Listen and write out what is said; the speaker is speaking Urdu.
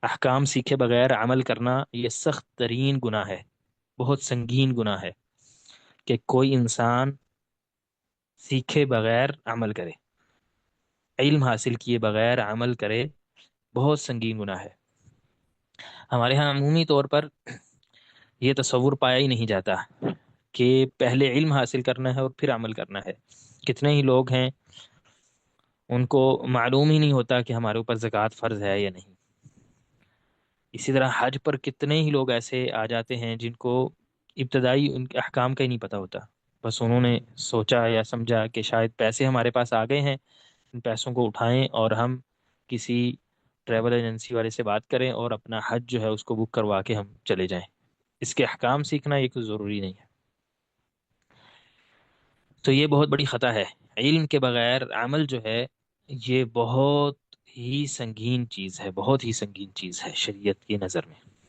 احکام سیکھے بغیر عمل کرنا یہ سخت ترین گناہ ہے، بہت سنگین گناہ ہے کہ کوئی انسان سیکھے بغیر عمل کرے، علم حاصل کیے بغیر عمل کرے، بہت سنگین گناہ ہے۔ ہمارے ہاں عمومی طور پر یہ تصور پایا ہی نہیں جاتا کہ پہلے علم حاصل کرنا ہے اور پھر عمل کرنا ہے۔ کتنے ہی لوگ ہیں ان کو معلوم ہی نہیں ہوتا کہ ہمارے اوپر زکوٰۃ فرض ہے یا نہیں۔ اسی طرح حج پر کتنے ہی لوگ ایسے آ جاتے ہیں جن کو ابتدائی ان کے احکام کا ہی نہیں پتہ ہوتا، بس انہوں نے سوچا یا سمجھا کہ شاید پیسے ہمارے پاس آ گئے ہیں، ان پیسوں کو اٹھائیں اور ہم کسی ٹریول ایجنسی والے سے بات کریں اور اپنا حج جو ہے اس کو بک کروا کے ہم چلے جائیں۔ اس کے احکام سیکھنا یہ کوئی ضروری نہیں ہے۔ تو یہ بہت بڑی خطا ہے۔ علم کے بغیر عمل جو ہے یہ بہت ہی سنگین چیز ہے، بہت ہی سنگین چیز ہے شریعت کی نظر میں۔